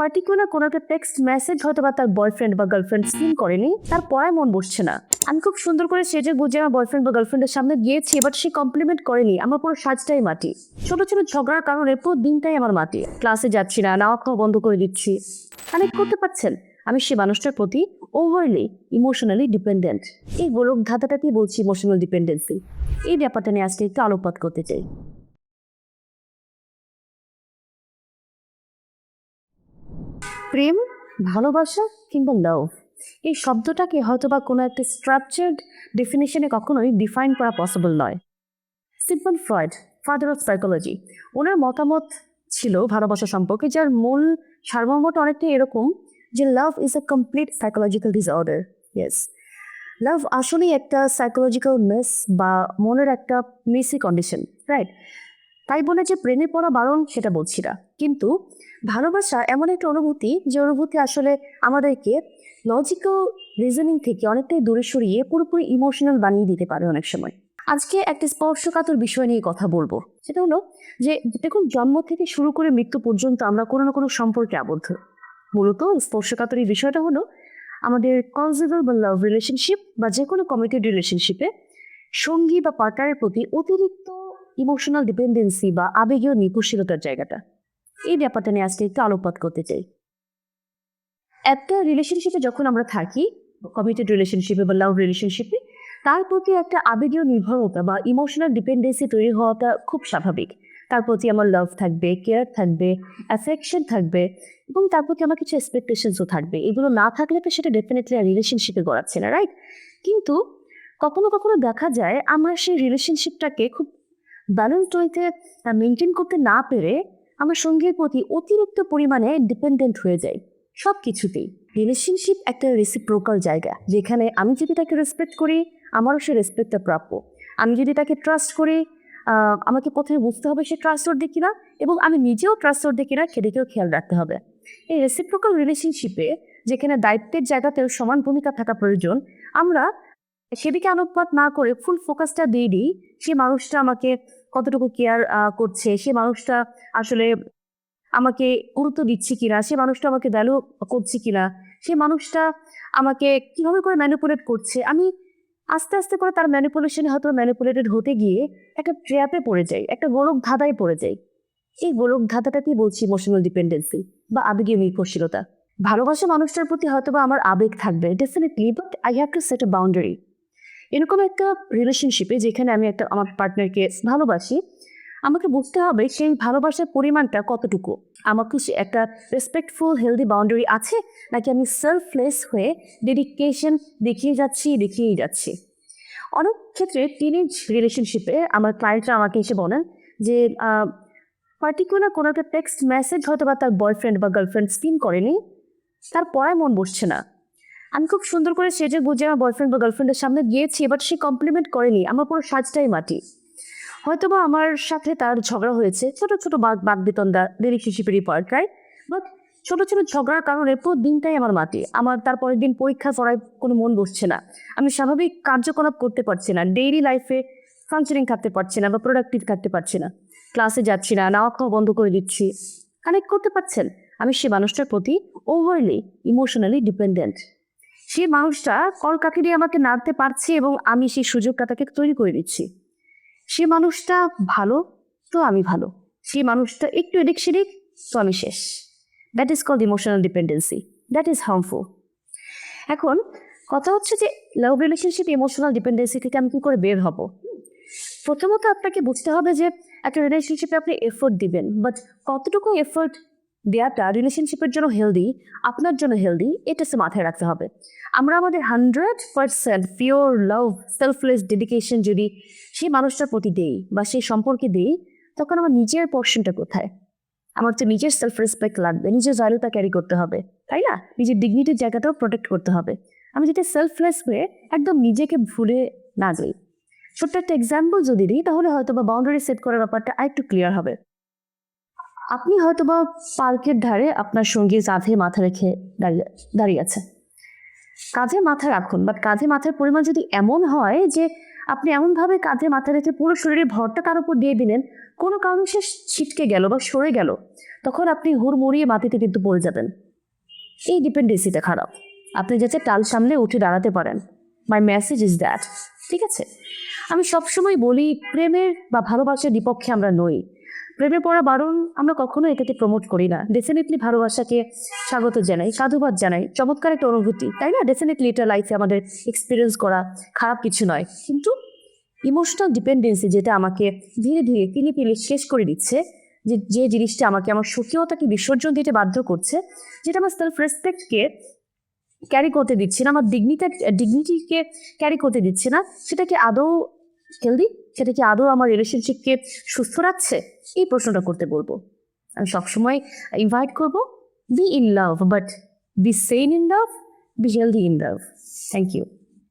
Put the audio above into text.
Particular কোনো একটা text message হয়তো বা তার বয়ফ্রেন্ড বা গার্লফ্রেন্ড সিন করেনি, তার পড়ায় মন বসছে না। আমি খুব সুন্দর করে সেজে গুজে আমার বয়ফ্রেন্ড বা গার্লফ্রেন্ডের সামনে গিয়েছি, বাট সে কমপ্লিমেন্ট করেনি, আমার পুরো সাজটাই মাটি। ছোট ছোট ঝগড়ার কারণে পুরো দিনটাই আমার মাটি। ক্লাসে যাচ্ছি না, নাওয়া খাওয়া বন্ধ করে দিচ্ছি। কানেক্ট করতে পারছেন? আমি সে মানুষটার প্রতি ওভারলি ইমোশনালি ডিপেন্ডেন্ট। এই গোলক ধাঁধাটাকেই বলছি ইমোশনাল ডিপেন্ডেন্সি। এই ব্যাপারটা নিয়ে আজকে একটু আলোকপাত করতে চাই। প্রেম, ভালোবাসা কিংবা লাভ, এই শব্দটাকে হয়তোবা কোনো একটা স্ট্রাকচার্ড ডেফিনেশনে কখনোই ডিফাইন করা পসিবল নয়। Sigmund Freud, father of psychology, ওনার মতামত ছিল ভালোবাসা সম্পর্কে, যার মূল সারমর্মটা অনেকটাই এরকম যে love is a complete psychological disorder. Yes, love আসলেই একটা সাইকোলজিক্যাল মেস বা মনের একটা মেসি কন্ডিশন, রাইট? তাই বলে যে প্রেমে পড়া বারণ সেটা বলছি না, কিন্তু ভালোবাসা এমন একটা অনুভূতি যে অনুভূতি আসলে আমাদেরকে লজিক্যাল রিজনিং থেকে অনেকটাই দূরে সরিয়ে পুরোপুরি ইমোশনাল বানিয়ে দিতে পারে অনেক সময়। আজকে একটা স্পর্শকাতর বিষয় নিয়ে কথা বলবো, সেটা হলো যে দেখুন, জন্ম থেকে শুরু করে মৃত্যু পর্যন্ত আমরা কোনো না কোনো সম্পর্কে আবদ্ধ। মূলত স্পর্শকাতর এই বিষয়টা হলো আমাদের কনজুগাল বা লাভ রিলেশনশিপ বা যে কোনো কমিটেড রিলেশনশিপে সঙ্গী বা পার্টনারের প্রতি অতিরিক্ত ইমোশনাল ডিপেন্ডেন্সি বা আবেগীয় নির্ভরশীলতার জায়গাটা। এই ব্যাপারটা নিয়ে আজকে একটু আলোকপাত করতে চাই। একটা রিলেশনশিপে যখন আমরা থাকি, কমিটেড রিলেশনশিপে বা লাভ রিলেশনশিপে, তার প্রতি একটা আবেগীয় নির্ভরতা বা ইমোশনাল ডিপেন্ডেন্সি তৈরি হওয়াটা খুব স্বাভাবিক। তার প্রতি আমার লাভ থাকবে, কেয়ার থাকবে, অ্যাফেকশন থাকবে, এবং তার প্রতি আমার কিছু এক্সপেকটেশনসও থাকবে। এগুলো না থাকলে তো সেটা ডেফিনেটলি আর রিলেশনশিপে গড়াচ্ছে না, রাইট? কিন্তু কখনো কখনো দেখা যায় আমরা সেই রিলেশনশিপটাকে খুব ব্যালেন্স ওয়েতে মেনটেন করতে না পেরে আমার সঙ্গীর প্রতি অতিরিক্ত পরিমাণে ডিপেন্ডেন্ট হয়ে যাই সব কিছুতেই। রিলেশনশিপ একটা রেসিপ্রোকাল জায়গা, যেখানে আমি যদি তাকে রেসপেক্ট করি, আমারও সে রেসপেক্টটা প্রাপ্য। আমি যদি তাকে ট্রাস্ট করি, আমাকে প্রথমে বুঝতে হবে সে ট্রাস্টওয়ার্দি কিনা, এবং আমি নিজেও ট্রাস্টওয়ার্দি কিনা সেদিকেও খেয়াল রাখতে হবে। এই রেসিপ্রোকাল রিলেশনশিপে, যেখানে দায়িত্বের জায়গাতেও সমান ভূমিকা থাকা প্রয়োজন, আমরা সেদিকে আলোকপাত না করে ফুল ফোকাসটা দিয়ে দিই সে মানুষটা আমাকে কতটুকু কেয়ার করছে, সে মানুষটা আসলে আমাকে গুরুত্ব দিচ্ছে কিনা, সে মানুষটা আমাকে ভ্যালু করছে কিনা, সে মানুষটা আমাকে কিভাবে করে ম্যানিপুলেট করছে। আমি আস্তে আস্তে করে তার ম্যানিপুলেশনে হয়তো ম্যানিপুলেটেড হতে গিয়ে একটা ট্র্যাপে পড়ে যাই, একটা গোলক ধাঁধায় পড়ে যাই। এই গোলক ধাঁধাটাকেই বলছি ইমোশনাল ডিপেন্ডেন্সি বা আবেগীয় নির্ভরশীলতা। ভালোবাসা মানুষটার প্রতি হয়তো বা আমার আবেগ থাকবে definitely, but I have to set a boundary. এরকম একটা রিলেশনশিপে যেখানে আমি আমার পার্টনারকে ভালোবাসি, আমাকে বুঝতে হবে সেই ভালোবাসার পরিমাণটা কতটুকু। আমাকে একটা রেসপেক্টফুল হেলদি বাউন্ডারি আছে, নাকি আমি সেলফলেস হয়ে ডেডিকেশন দেখিয়েই যাচ্ছি। অনেক ক্ষেত্রে টিনেজ রিলেশনশিপে আমার ক্লায়েন্টরা আমাকে এসে বলেন যে পার্টিকুলার কোনো একটা টেক্সট মেসেজ হয়তো বা তার বয়ফ্রেন্ড বা গার্লফ্রেন্ড সিন করেনি, তার পড়ায় মন বসছে না। আমি খুব সুন্দর করে সেজে গুজে আমার বয়ফ্রেন্ড বা গার্লফ্রেন্ডের সামনে গিয়েছি, বাট সে কমপ্লিমেন্ট করেনি, আমার পুরো সাজটাই মাটি। হয়তোবা আমার সাথে তার ঝগড়া হয়েছে, ছোট ছোট বাগবিতণ্ডা রিলেশনশিপেরই পার্ট, রাইট? বাট ছোট ছোট ঝগড়ার কারণে পুরো দিনটাই আমার মাটি। আমার তারপরের দিন পরীক্ষা পড়ায় কোনো মন বসছে না, আমি স্বাভাবিক কার্যকলাপ করতে পারছি না, ডেইলি লাইফে ফাংশনিং থাকতে পারছি না বা প্রোডাক্টিভ থাকতে পারছি না, ক্লাসে যাচ্ছি না, নাওয়া খাওয়া বন্ধ করে দিচ্ছি। কানেক্ট করতে পারছেন? আমি সে মানুষটার প্রতি ওভারলি ইমোশনালি ডিপেন্ডেন্ট। সেই মানুষটা কলকাঠি দিয়ে আমাকে নাড়তে পারছে এবং আমি সেই সুযোগটা তাকে তৈরি করে দিচ্ছি। সে মানুষটা ভালো, তো আমি ভালো। সেই মানুষটা একটু এদিক সেদিক, তো আমি শেষ। That is called emotional dependency. That is harmful. এখন কথা হচ্ছে যে লাভ রিলেশনশিপ ইমোশনাল ডিপেন্ডেন্সি থেকে আমি কি করে বের হব। প্রথমত আপনাকে বুঝতে হবে যে একটা রিলেশনশিপে আপনি এফোর্ট দিবেন, বাট কতটুকু এফোর্ট দেওয়াটা রিলেশনশিপের জন্য হেলদি, আপনার জন্য হেলদি, এটা মাথায় রাখতে হবে। আমরা আমাদের 100% পিওর লাভ, সেলফলেস ডেডিকেশন যদি সেই মানুষটার প্রতি দেই বা সেই সম্পর্কে দেই, তখন আমার নিজের পোর্শনটা কোথায়? আমার তো নিজের সেলফ রেসপেক্ট লাগবে, নিজের ভ্যালুটা ক্যারি করতে হবে, তাই না? নিজের ডিগনিটির জায়গাটাও প্রোটেক্ট করতে হবে। আমি যদি সেলফলেস হয়ে একদম নিজেকে ভুলে না যাই। ছোট্ট একটা এক্সাম্পল যদি দিই, তাহলে হয়তো বা বাউন্ডারি সেট করার ব্যাপারটা আরেকটু ক্লিয়ার হবে। আপনি হয়তোবা পার্কের ধারে আপনার সঙ্গী কাঁধে মাথা রেখে দাঁড়িয়ে আছে। কাঁধে মাথা রাখুন, বাট কাঁধে মাথার পরিমাণ যদি এমন হয় যে আপনি এমনভাবে কাঁধে মাথা রেখে পুরো শরীরের ভরটা তার উপর দিয়ে দিলেন, কোনো কারণে সে ছিটকে গেল বা সরে গেল, তখন আপনি হুড়মুড়িয়ে মাটিতে কিন্তু পড়ে যাবেন। এই ডিপেন্ডেন্সিটা খারাপ। আপনি যাতে টাল সামনে উঠে দাঁড়াতে পারেন। মাই মেসেজ ইজ দ্যাট। ঠিক আছে, আমি সবসময় বলি প্রেমের বা ভালোবাসার বিপক্ষে আমরা নই। প্রেমে পড়া বারণ আমরা কখনো এটাকে প্রমোট করি না। ডেফিনেটলি ভালোবাসাকে স্বাগত জানাই, সাধুবাদ জানাই, চমৎকার একটা অনুভূতি, তাই না? ডেফিনেটলি এটা লাইফে আমাদের এক্সপিরিয়েন্স করা খারাপ কিছু নয়, কিন্তু ইমোশনাল ডিপেন্ডেন্সি যেটা আমাকে ধীরে ধীরে পিলে পিলে শেষ করে দিচ্ছে, যে জিনিসটা আমাকে আমার স্বকীয়তাকে বিসর্জন দিতে বাধ্য করছে, যেটা আমার সেলফ রেসপেক্টকে ক্যারি করতে দিচ্ছে না, আমার ডিগনিটিকে ক্যারি করতে দিচ্ছে না, সেটা কি আদৌ হেলদি? সেটা কি আদৌ আমার রিলেশনশিপকে সুস্থ রাখছে? এই প্রশ্নটা করতে বলবো। আমি সবসময় ইনভাইট করবো, be in love, but be sane in love, be healthy in love. Thank you.